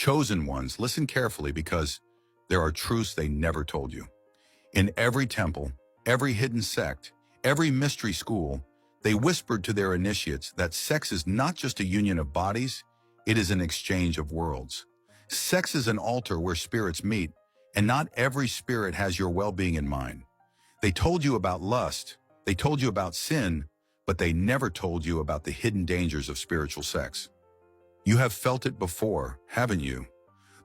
Chosen ones, listen carefully because there are truths they never told you. In every temple, every hidden sect, every mystery school, they whispered to their initiates that sex is not just a union of bodies, it is an exchange of worlds. Sex is an altar where spirits meet, and not every spirit has your well-being in mind. They told you about lust, they told you about sin, but they never told you about the hidden dangers of spiritual sex. You have felt it before, haven't you?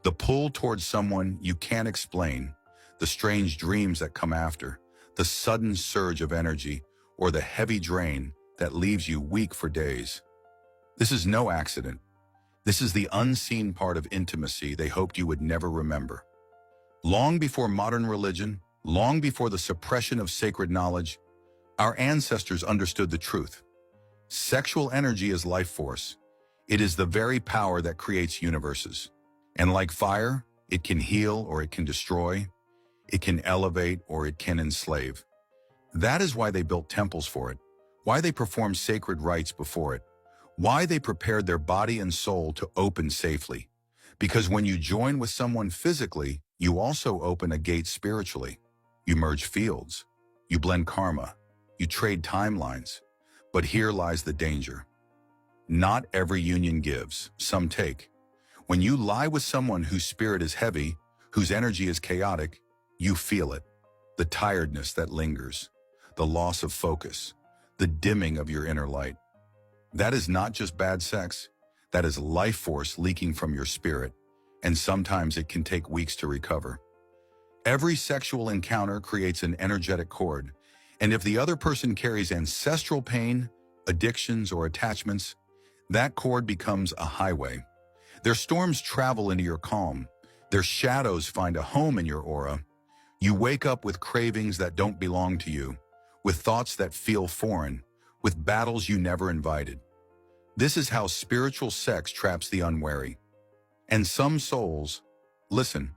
The pull towards someone you can't explain, the strange dreams that come after, the sudden surge of energy, or the heavy drain that leaves you weak for days. This is no accident. This is the unseen part of intimacy they hoped you would never remember. Long before modern religion, long before the suppression of sacred knowledge, our ancestors understood the truth. Sexual energy is life force. It is the very power that creates universes. And like fire, it can heal or it can destroy. It can elevate or it can enslave. That is why they built temples for it, why they performed sacred rites before it, why they prepared their body and soul to open safely. Because when you join with someone physically, you also open a gate spiritually. You merge fields. You blend karma. You trade timelines. But here lies the danger. Not every union gives, some take. When you lie with someone whose spirit is heavy, whose energy is chaotic, you feel it. The tiredness that lingers, the loss of focus, the dimming of your inner light. That is not just bad sex, that is life force leaking from your spirit, and sometimes it can take weeks to recover. Every sexual encounter creates an energetic cord, and if the other person carries ancestral pain, addictions, or attachments, that cord becomes a highway. Their storms travel into your calm. Their shadows find a home in your aura. You wake up with cravings that don't belong to you, with thoughts that feel foreign, with battles you never invited. This is how spiritual sex traps the unwary. And some souls, listen,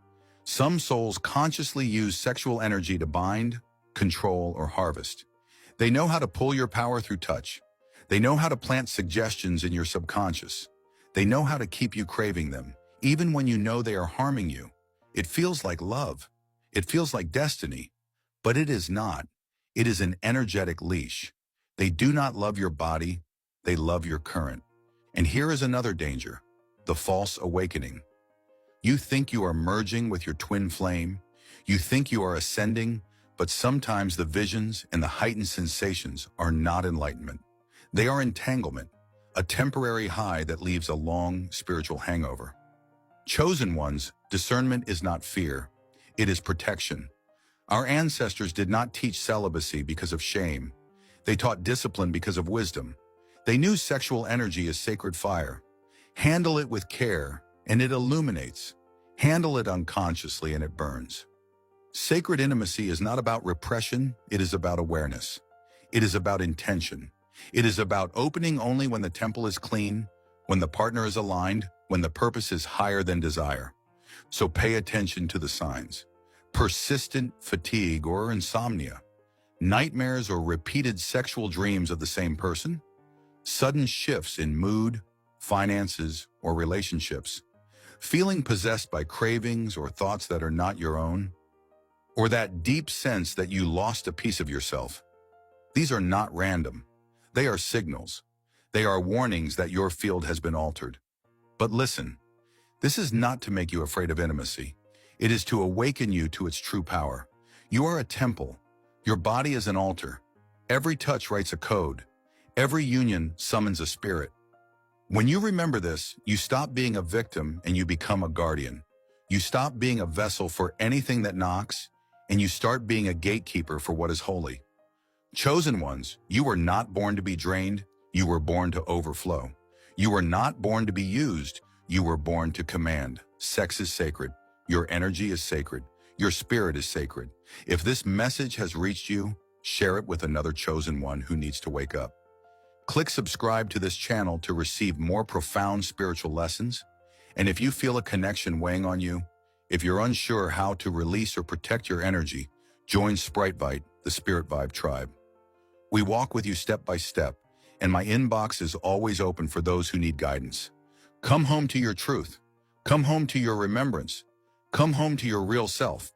some souls consciously use sexual energy to bind, control, or harvest. They know how to pull your power through touch. They know how to plant suggestions in your subconscious. They know how to keep you craving them, even when you know they are harming you. It feels like love. It feels like destiny. But it is not. It is an energetic leash. They do not love your body. They love your current. And here is another danger, the false awakening. You think you are merging with your twin flame. You think you are ascending, but sometimes the visions and the heightened sensations are not enlightenment. They are entanglement, a temporary high that leaves a long spiritual hangover. Chosen ones, discernment is not fear. It is protection. Our ancestors did not teach celibacy because of shame. They taught discipline because of wisdom. They knew sexual energy is sacred fire. Handle it with care, and it illuminates. Handle it unconsciously, and it burns. Sacred intimacy is not about repression, it is about awareness. It is about intention. It is about opening only when the temple is clean, when the partner is aligned, when the purpose is higher than desire. So pay attention to the signs. Persistent fatigue or insomnia. Nightmares or repeated sexual dreams of the same person. Sudden shifts in mood, finances, or relationships. Feeling possessed by cravings or thoughts that are not your own. Or that deep sense that you lost a piece of yourself. These are not random. They are signals. They are warnings that your field has been altered. But listen, this is not to make you afraid of intimacy. It is to awaken you to its true power. You are a temple. Your body is an altar. Every touch writes a code. Every union summons a spirit. When you remember this, you stop being a victim and you become a guardian. You stop being a vessel for anything that knocks, and you start being a gatekeeper for what is holy. Chosen ones, you were not born to be drained, you were born to overflow. You were not born to be used, you were born to command. Sex is sacred, your energy is sacred, your spirit is sacred. If this message has reached you, share it with another chosen one who needs to wake up. Click subscribe to this channel to receive more profound spiritual lessons. And if you feel a connection weighing on you, if you're unsure how to release or protect your energy, join Spritevite, the Spirit Vibe tribe. We walk with you step by step, and my inbox is always open for those who need guidance. Come home to your truth. Come home to your remembrance. Come home to your real self.